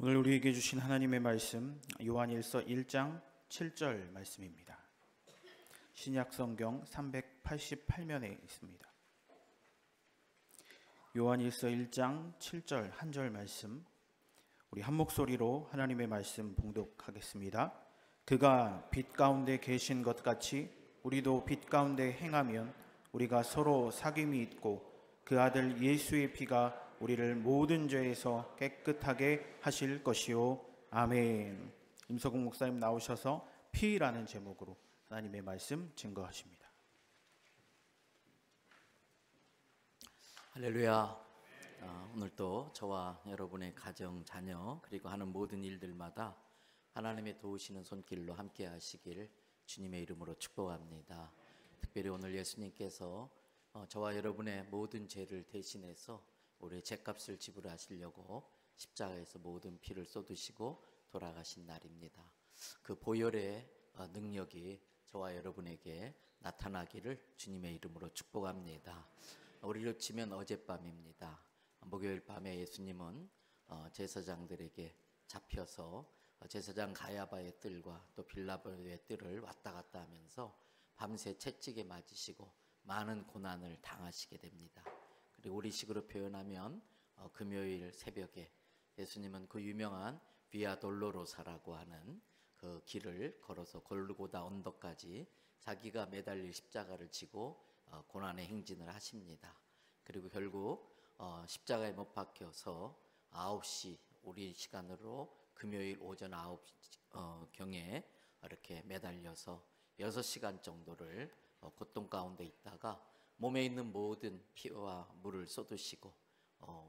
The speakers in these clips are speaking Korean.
오늘 우리에게 주신 하나님의 말씀 요한일서 1장 7절 말씀입니다. 신약성경 388면에 있습니다. 요한일서 1장 7절 한 절 말씀, 우리 한 목소리로 하나님의 말씀 봉독하겠습니다. 그가 빛 가운데 계신 것 같이 우리도 빛 가운데 행하면 우리가 서로 사귐이 있고 그 아들 예수의 피가 우리를 모든 죄에서 깨끗하게 하실 것이요. 아멘. 임석웅 목사님 나오셔서 피라는 제목으로 하나님의 말씀 증거하십니다. 할렐루야. 오늘도 저와 여러분의 가정, 자녀 그리고 하는 모든 일들마다 하나님의 도우시는 손길로 함께 하시길 주님의 이름으로 축복합니다. 특별히 오늘 예수님께서 저와 여러분의 모든 죄를 대신해서 우리의 죄값을 지불하시려고 십자가에서 모든 피를 쏟으시고 돌아가신 날입니다. 그 보혈의 능력이 저와 여러분에게 나타나기를 주님의 이름으로 축복합니다. 우리로 치면 어젯밤입니다. 목요일 밤에 예수님은 제사장들에게 잡혀서 제사장 가야바의 뜰과 또 빌라도의 뜰을 왔다 갔다 하면서 밤새 채찍에 맞으시고 많은 고난을 당하시게 됩니다. 그리고 우리식으로 표현하면 금요일 새벽에 예수님은 그 유명한 비아 돌로로사라고 하는 그 길을 걸어서 골고다 언덕까지 자기가 매달릴 십자가를 지고 고난의 행진을 하십니다. 그리고 결국 십자가에 못 박혀서 9시 우리 시간으로 금요일 오전 9시 경에 이렇게 매달려서 6시간 정도를 고통 가운데 있다가 몸에 있는 모든 피와 물을 쏟으시고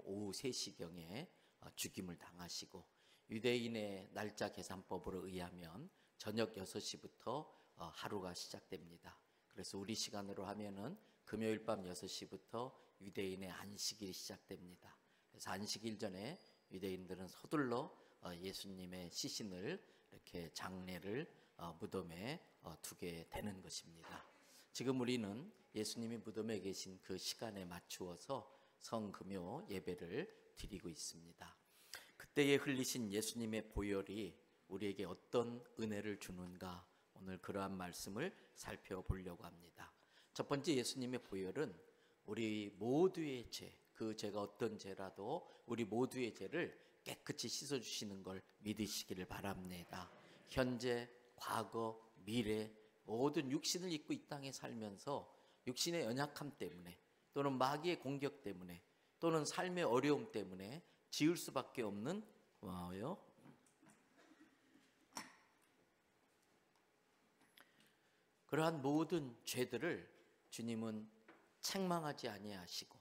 오후 3시경에 죽임을 당하시고 유대인의 날짜 계산법으로 의하면 저녁 6시부터 하루가 시작됩니다. 그래서 우리 시간으로 하면은 금요일 밤 6시부터 유대인의 안식일이 시작됩니다. 그래서 안식일 전에 유대인들은 서둘러 예수님의 시신을 이렇게 장례를 무덤에 두게 되는 것입니다. 지금 우리는 예수님이 무덤에 계신 그 시간에 맞추어서 성금요 예배를 드리고 있습니다. 그때에 흘리신 예수님의 보혈이 우리에게 어떤 은혜를 주는가, 오늘 그러한 말씀을 살펴보려고 합니다. 첫 번째, 예수님의 보혈은 우리 모두의 죄, 그 죄가 어떤 죄라도 우리 모두의 죄를 깨끗이 씻어주시는 걸 믿으시기를 바랍니다. 현재, 과거, 미래 모든 육신을 입고 이 땅에 살면서 육신의 연약함 때문에 또는 마귀의 공격 때문에 또는 삶의 어려움 때문에 지을 수밖에 없는 그러한 모든 죄들을 주님은 책망하지 아니하시고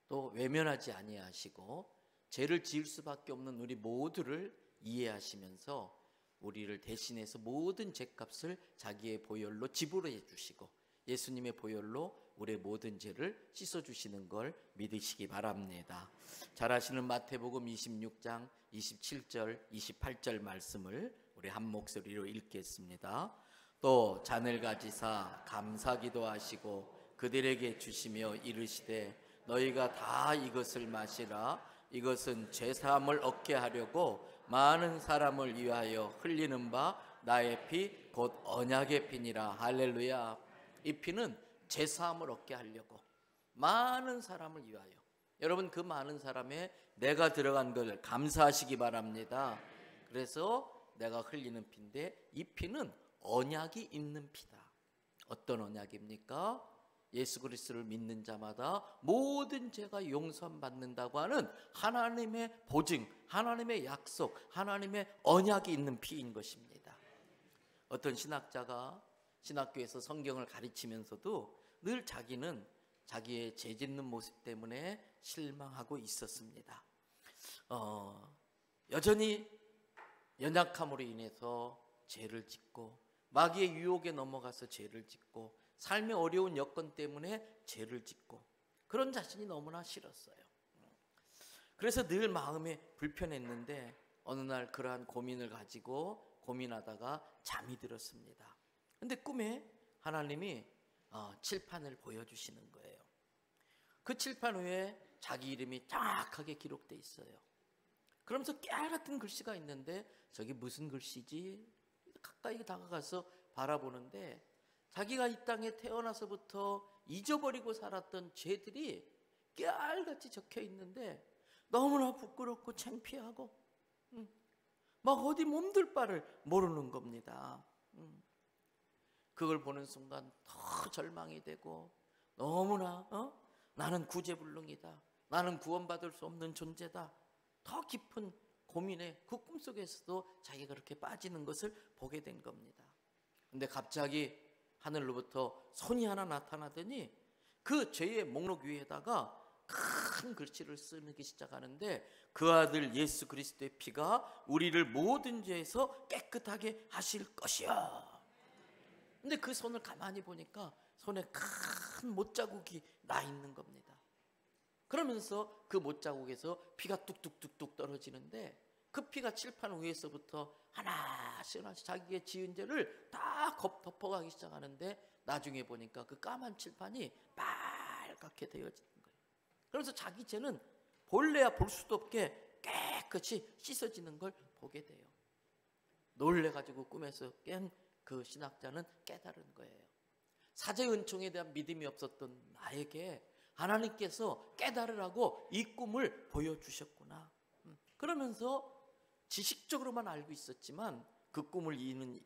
또 외면하지 아니하시고 죄를 지을 수밖에 없는 우리 모두를 이해하시면서 우리를 대신해서 모든 죄값을 자기의 보혈로 지불해 주시고 예수님의 보혈로 우리의 모든 죄를 씻어주시는 걸 믿으시기 바랍니다. 잘 아시는 마태복음 26장 27절 28절 말씀을 우리 한 목소리로 읽겠습니다. 또 잔을 가지사 감사기도 하시고 그들에게 주시며 이르시되 너희가 다 이것을 마시라. 이것은 죄사함을 얻게 하려고 많은 사람을 위하여 흘리는 바 나의 피 곧 언약의 피니라. 할렐루야. 이 피는 죄사함을 얻게 하려고 많은 사람을 위하여, 여러분 그 많은 사람의 내가 들어간 걸 감사하시기 바랍니다. 그래서 내가 흘리는 피인데 이 피는 언약이 있는 피다. 어떤 언약입니까? 예수 그리스도를 믿는 자마다 모든 죄가 용서받는다고 하는 하나님의 보증, 하나님의 약속, 하나님의 언약이 있는 피인 것입니다. 어떤 신학자가 신학교에서 성경을 가르치면서도 늘 자기는 자기의 죄 짓는 모습 때문에 실망하고 있었습니다. 여전히 연약함으로 인해서 죄를 짓고 마귀의 유혹에 넘어가서 죄를 짓고 삶의 어려운 여건 때문에 죄를 짓고 그런 자신이 너무나 싫었어요. 그래서 늘 마음에 불편했는데 어느 날 그러한 고민을 가지고 고민하다가 잠이 들었습니다. 근데 꿈에 하나님이 칠판을 보여주시는 거예요. 그 칠판 위에 자기 이름이 정확하게 기록되어 있어요. 그러면서 깨알 같은 글씨가 있는데 저게 무슨 글씨지? 가까이 다가가서 바라보는데 자기가 이 땅에 태어나서부터 잊어버리고 살았던 죄들이 깨알같이 적혀 있는데 너무나 부끄럽고 창피하고 막 어디 몸둘 바를 모르는 겁니다. 그걸 보는 순간 더 절망이 되고 너무나 나는 구제불능이다, 나는 구원받을 수 없는 존재다, 더 깊은 고민에 그 꿈속에서도 자기가 그렇게 빠지는 것을 보게 된 겁니다. 근데 갑자기 하늘로부터 손이 하나 나타나더니 그 죄의 목록 위에다가 큰 글씨를 쓰기 시작하는데 그 아들 예수 그리스도의 피가 우리를 모든 죄에서 깨끗하게 하실 것이야. 근데 그 손을 가만히 보니까 손에 큰 못자국이 나 있는 겁니다. 그러면서 그 못자국에서 피가 뚝뚝뚝뚝 떨어지는데 그 피가 칠판 위에서부터 하나씩 자기의 지은 죄를 다 덮어가기 시작하는데 나중에 보니까 그 까만 칠판이 빨갛게 되어지는 거예요. 그래서 자기 죄는 볼래야 볼 수도 없게 깨끗이 씻어지는 걸 보게 돼요. 놀래가지고 꿈에서 깬 그 신학자는 깨달은 거예요. 사제 은총에 대한 믿음이 없었던 나에게 하나님께서 깨달으라고 이 꿈을 보여주셨구나. 그러면서 지식적으로만 알고 있었지만 그 꿈을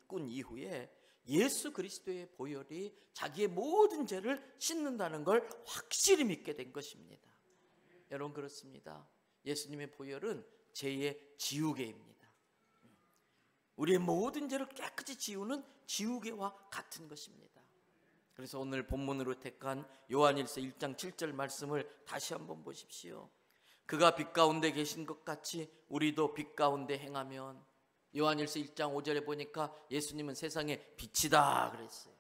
꾼 이후에 예수 그리스도의 보혈이 자기의 모든 죄를 씻는다는 걸 확실히 믿게 된 것입니다. 여러분, 그렇습니다. 예수님의 보혈은 죄의 지우개입니다. 우리의 모든 죄를 깨끗이 지우는 지우개와 같은 것입니다. 그래서 오늘 본문으로 택한 요한일서 1장 7절 말씀을 다시 한번 보십시오. 그가 빛 가운데 계신 것 같이 우리도 빛 가운데 행하면, 요한일서 1장 5절에 보니까 예수님은 세상의 빛이다 그랬어요.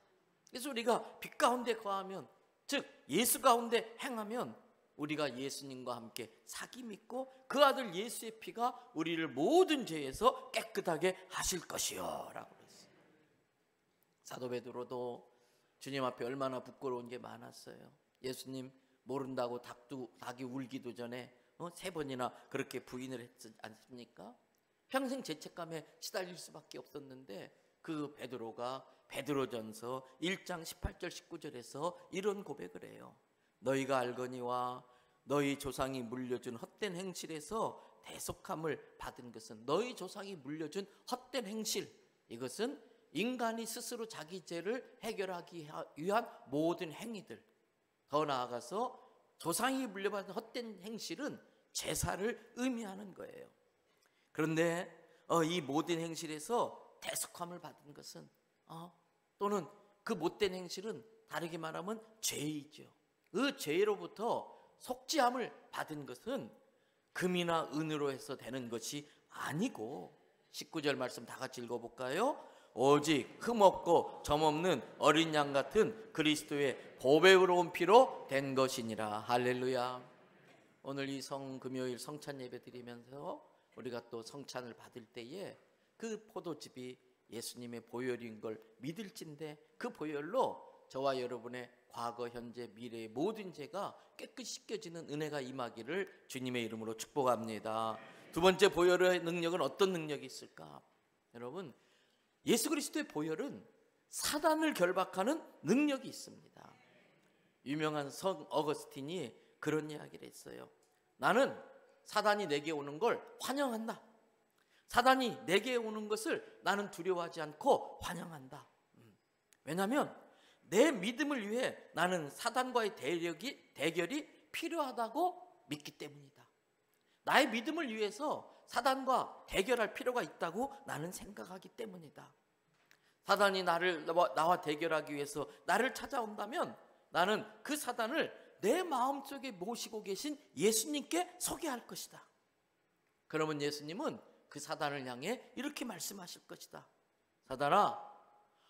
그래서 우리가 빛 가운데 거하면, 즉 예수 가운데 행하면 우리가 예수님과 함께 사귐 있고 그 아들 예수의 피가 우리를 모든 죄에서 깨끗하게 하실 것이요 라고 그랬어요. 사도 베드로도 주님 앞에 얼마나 부끄러운 게 많았어요. 예수님 모른다고 닭이 울기도 전에 3번이나 그렇게 부인을 했지 않습니까? 평생 죄책감에 시달릴 수밖에 없었는데 그 베드로가 베드로전서 1장 18절 19절에서 이런 고백을 해요. 너희가 알거니와 너희 조상이 물려준 헛된 행실에서 대속함을 받은 것은, 너희 조상이 물려준 헛된 행실, 이것은 인간이 스스로 자기 죄를 해결하기 위한 모든 행위들, 더 나아가서 조상이 물려받은 헛된 행실은 제사를 의미하는 거예요. 그런데 이 모든 행실에서 대속함을 받은 것은 또는 그 못된 행실은 다르게 말하면 죄이죠. 그 죄로부터 속죄함을 받은 것은 금이나 은으로 해서 되는 것이 아니고, 19절 말씀 다 같이 읽어볼까요? 오직 흠없고 점없는 어린 양 같은 그리스도의 보배로운 피로 된 것이니라. 할렐루야. 오늘 이 금요일 성찬 예배 드리면서 우리가 또 성찬을 받을 때에 그 포도즙이 예수님의 보혈인 걸 믿을진데 그 보혈로 저와 여러분의 과거, 현재, 미래의 모든 죄가 깨끗이 씻겨지는 은혜가 임하기를 주님의 이름으로 축복합니다. 두 번째 보혈의 능력은 어떤 능력이 있을까? 여러분, 예수 그리스도의 보혈은 사단을 결박하는 능력이 있습니다. 유명한 성 어거스틴이 그런 이야기를 했어요. 나는 사단이 내게 오는 걸 환영한다. 사단이 내게 오는 것을 나는 두려워하지 않고 환영한다. 왜냐하면 내 믿음을 위해 나는 사단과의 대결이 필요하다고 믿기 때문이다. 나의 믿음을 위해서 사단과 대결할 필요가 있다고 나는 생각하기 때문이다. 사단이 나와 대결하기 위해서 나를 찾아온다면 나는 그 사단을 내 마음속에 모시고 계신 예수님께 소개할 것이다. 그러면 예수님은 그 사단을 향해 이렇게 말씀하실 것이다. 사단아,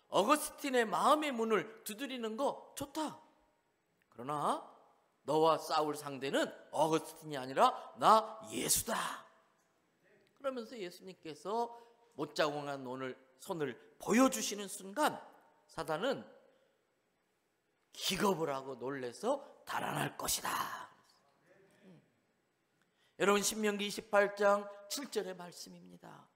어거스틴의 마음의 문을 두드리는 거 좋다. 그러나 너와 싸울 상대는 어거스틴이 아니라 나 예수다. 그러면서 예수님께서 못자국한 손을 보여주시는 순간 사단은 기겁을 하고 놀래서 달아날 것이다. 여러분 신명기 28장 7절의 말씀입니다.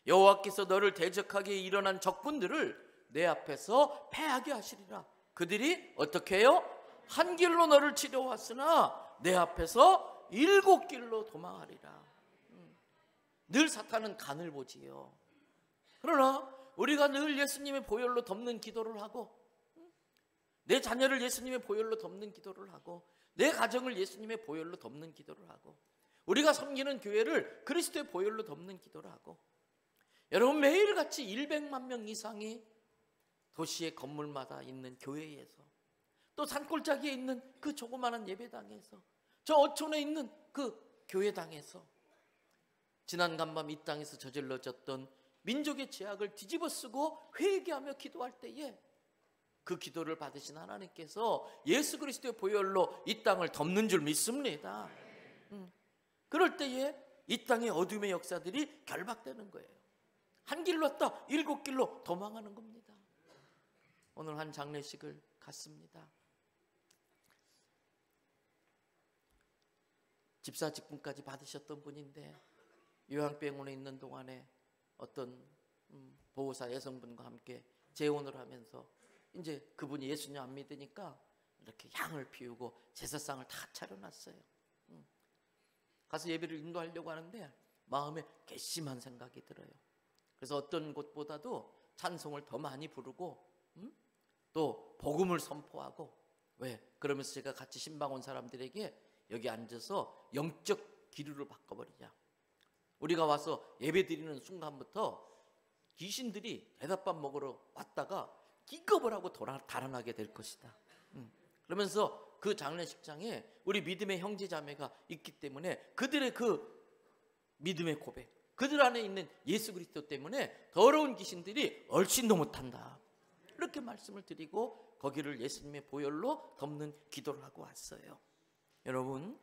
여호와께서 너를 대적하게 일어난 적군들을 내 앞에서 패하게 하시리라. 그들이 어떻게 해요? 한 길로 너를 치려왔으나 내 앞에서 7길로 도망하리라. 늘 사탄은 간을 보지요. 그러나 우리가 늘 예수님의 보혈로 덮는 기도를 하고, 내 자녀를 예수님의 보혈로 덮는 기도를 하고, 내 가정을 예수님의 보혈로 덮는 기도를 하고, 우리가 섬기는 교회를 그리스도의 보혈로 덮는 기도를 하고, 여러분 매일같이 100만 명 이상이 도시의 건물마다 있는 교회에서, 또 산골짜기에 있는 그 조그마한 예배당에서, 저 어촌에 있는 그 교회당에서 지난 간밤 이 땅에서 저질러졌던 민족의 죄악을 뒤집어쓰고 회개하며 기도할 때에 그 기도를 받으신 하나님께서 예수 그리스도의 보혈로 이 땅을 덮는 줄 믿습니다. 그럴 때에 이 땅의 어둠의 역사들이 결박되는 거예요. 한 길로 왔다 7길로 도망하는 겁니다. 오늘 한 장례식을 갔습니다. 집사 직분까지 받으셨던 분인데 요양병원에 있는 동안에 어떤 보호사 여성분과 함께 재혼을 하면서 이제 그분이 예수님 안 믿으니까 이렇게 향을 피우고 제사상을 다 차려놨어요. 가서 예배를 인도하려고 하는데 마음에 괘씸한 생각이 들어요. 그래서 어떤 곳보다도 찬송을 더 많이 부르고 또 복음을 선포하고, 왜? 그러면서 제가 같이 신방 온 사람들에게 여기 앉아서 영적 기류를 바꿔버리자. 우리가 와서 예배 드리는 순간부터 귀신들이 대답밥 먹으러 왔다가 기겁을 하고 달아나게 될 것이다. 그러면서 그 장례식장에 우리 믿음의 형제 자매가 있기 때문에 그들의 그 믿음의 고백, 그들 안에 있는 예수 그리스도 때문에 더러운 귀신들이 얼씬도 못한다. 이렇게 말씀을 드리고 거기를 예수님의 보혈로 덮는 기도를 하고 왔어요. 여러분,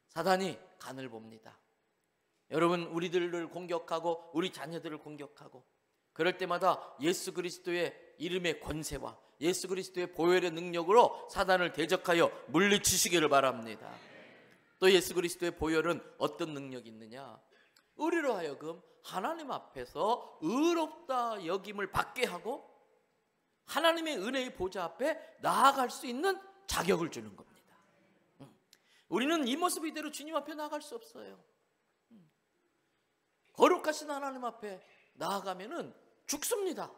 사단이 간을 봅니다. 여러분, 우리들을 공격하고 우리 자녀들을 공격하고, 그럴 때마다 예수 그리스도의 이름의 권세와 예수 그리스도의 보혈의 능력으로 사단을 대적하여 물리치시기를 바랍니다. 또 예수 그리스도의 보혈은 어떤 능력이 있느냐? 우리로 하여금 하나님 앞에서 의롭다 여김을 받게 하고 하나님의 은혜의 보좌 앞에 나아갈 수 있는 자격을 주는 겁니다. 우리는 이 모습 이대로 주님 앞에 나아갈 수 없어요. 거룩하신 하나님 앞에 나아가면은 죽습니다.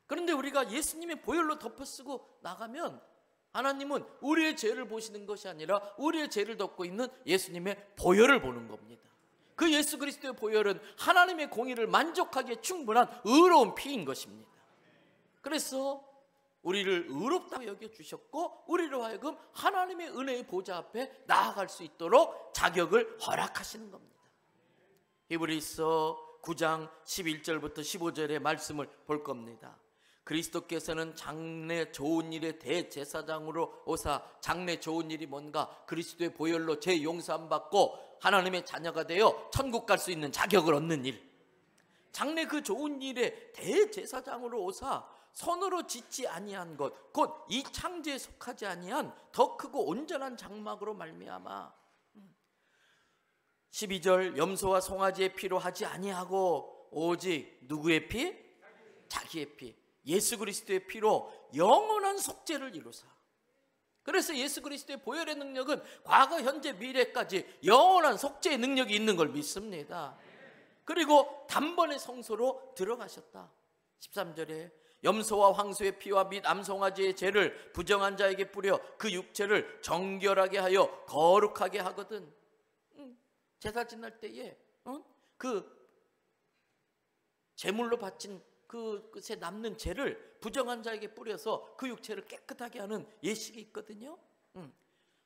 그런데 우리가 예수님의 보혈로 덮어쓰고 나가면 하나님은 우리의 죄를 보시는 것이 아니라 우리의 죄를 덮고 있는 예수님의 보혈을 보는 겁니다. 그 예수 그리스도의 보혈은 하나님의 공의를 만족하기에 충분한 의로운 피인 것입니다. 그래서 우리를 의롭다고 여겨주셨고 우리로 하여금 하나님의 은혜의 보좌 앞에 나아갈 수 있도록 자격을 허락하시는 겁니다. 히브리서 9장 11절부터 15절의 말씀을 볼 겁니다. 그리스도께서는 장래 좋은 일의 대제사장으로 오사, 장래 좋은 일이 뭔가? 그리스도의 보혈로 죄 용서함 받고 하나님의 자녀가 되어 천국 갈 수 있는 자격을 얻는 일, 장래 그 좋은 일의 대제사장으로 오사 손으로 짓지 아니한 것, 곧 이 창조에 속하지 아니한 더 크고 온전한 장막으로 말미암아 12절 염소와 송아지의 피로 하지 아니하고 오직 누구의 피? 자기의 피, 예수 그리스도의 피로 영원한 속죄를 이루사. 그래서 예수 그리스도의 보혈의 능력은 과거, 현재, 미래까지 영원한 속죄의 능력이 있는 걸 믿습니다. 그리고 단번에 성소로 들어가셨다. 13절에 염소와 황소의 피와 및 암송아지의 죄를 부정한 자에게 뿌려 그 육체를 정결하게 하여 거룩하게 하거든. 제사 지날 때에 그 제물로 바친 그것에 남는 죄를 부정한 자에게 뿌려서 그 육체를 깨끗하게 하는 예식이 있거든요.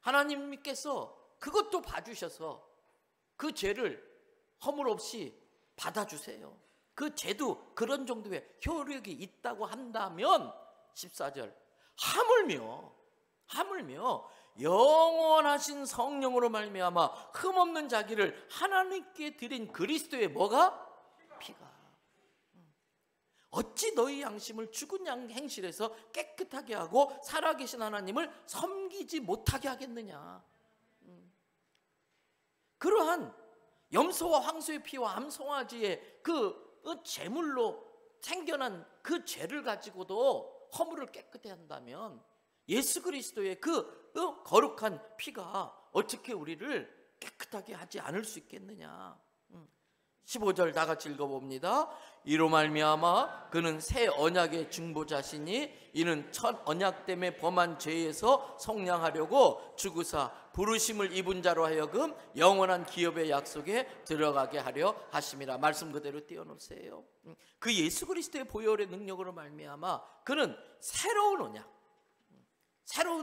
하나님께서 그것도 봐주셔서 그 죄를 허물 없이 받아주세요. 그 죄도 그런 정도의 효력이 있다고 한다면 14절 하물며 영원하신 성령으로 말미암아 흠없는 자기를 하나님께 드린 그리스도의 뭐가? 피가. 어찌 너희 양심을 죽은 양 행실에서 깨끗하게 하고 살아계신 하나님을 섬기지 못하게 하겠느냐? 그러한 염소와 황소의 피와 암송아지의 그 제물로 생겨난 그 죄를 가지고도 허물을 깨끗게 한다면 예수 그리스도의 그 거룩한 피가 어떻게 우리를 깨끗하게 하지 않을 수 있겠느냐. 15절 다 같이 읽어봅니다. 이로 말미암아 그는 새 언약의 중보자시니 이는 첫 언약 때문에 범한 죄에서 속량하려고 죽으사 부르심을 입은 자로 하여금 영원한 기업의 약속에 들어가게 하려 하심이라. 말씀 그대로 띄워놓으세요. 그 예수 그리스도의 보혈의 능력으로 말미암아 그는 새로운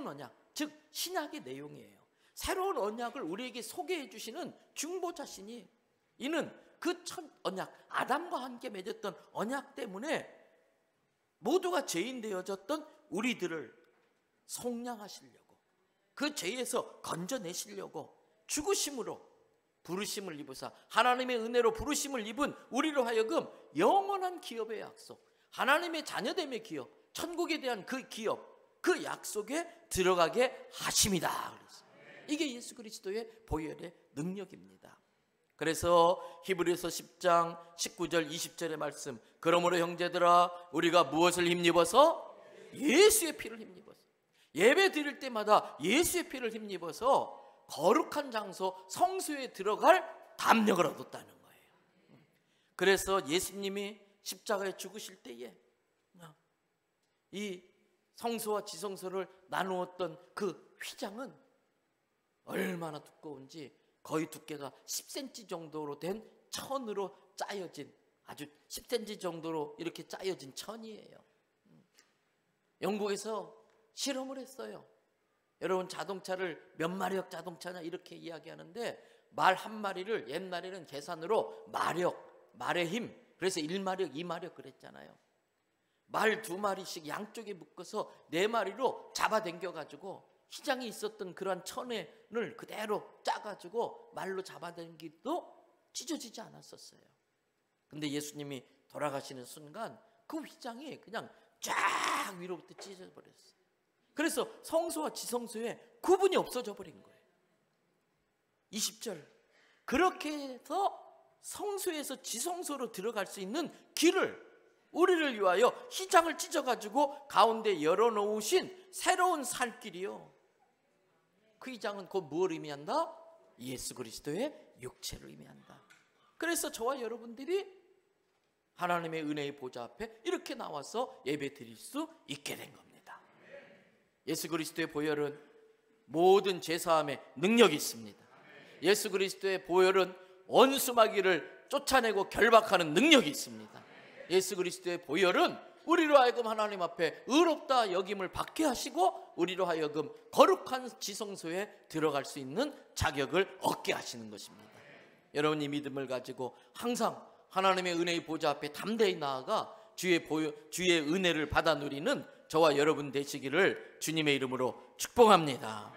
언약, 즉 신약의 내용이에요. 새로운 언약을 우리에게 소개해 주시는 중보자시니 이는 그 첫 언약, 아담과 함께 맺었던 언약 때문에 모두가 죄인 되어졌던 우리들을 속량하시려고, 그 죄에서 건져내시려고 죽으심으로 부르심을 입으사 하나님의 은혜로 부르심을 입은 우리로 하여금 영원한 기업의 약속, 하나님의 자녀됨의 기업, 천국에 대한 그 기업, 그 약속에 들어가게 하심이다. 이게 예수 그리스도의 보혈의 능력입니다. 그래서 히브리서 10장 19절 20절의 말씀, 그러므로 형제들아 우리가 무엇을 힘입어서? 예수의 피를 힘입어서, 예배 드릴 때마다 예수의 피를 힘입어서 거룩한 장소 성소에 들어갈 담력을 얻었다는 거예요. 그래서 예수님이 십자가에 죽으실 때에 이 성소와 지성소를 나누었던 그 휘장은 얼마나 두꺼운지 거의 두께가 10cm 정도로 된 천으로 짜여진, 아주 10cm 정도로 이렇게 짜여진 천이에요. 영국에서 실험을 했어요. 여러분, 자동차를 몇 마력 자동차냐 이렇게 이야기하는데 말 한 마리를 옛날에는 계산으로 마력, 말의 힘, 그래서 1마력, 2마력 그랬잖아요. 말 2마리씩 양쪽에 묶어서 4마리로 잡아당겨가지고 휘장이 있었던 그러한 천을 그대로 짜가지고 말로 잡아당기도 찢어지지 않았었어요. 근데 예수님이 돌아가시는 순간 그 휘장이 그냥 쫙 위로부터 찢어버렸어요. 그래서 성소와 지성소에 구분이 없어져 버린 거예요. 20절, 그렇게 해서 성소에서 지성소로 들어갈 수 있는 길을 우리를 위하여 휘장을 찢어가지고 가운데 열어놓으신 새로운 살길이요, 그 휘장은 곧 뭘 의미한다? 예수 그리스도의 육체를 의미한다. 그래서 저와 여러분들이 하나님의 은혜의 보좌 앞에 이렇게 나와서 예배 드릴 수 있게 된 겁니다. 예수 그리스도의 보혈은 모든 죄사함에 능력이 있습니다. 예수 그리스도의 보혈은 원수마귀를 쫓아내고 결박하는 능력이 있습니다. 예수 그리스도의 보혈은 우리로 하여금 하나님 앞에 의롭다 여김을 받게 하시고 우리로 하여금 거룩한 지성소에 들어갈 수 있는 자격을 얻게 하시는 것입니다. 여러분, 이 믿음을 가지고 항상 하나님의 은혜의 보좌 앞에 담대히 나아가 주의 은혜를 받아 누리는 저와 여러분 되시기를 주님의 이름으로 축복합니다.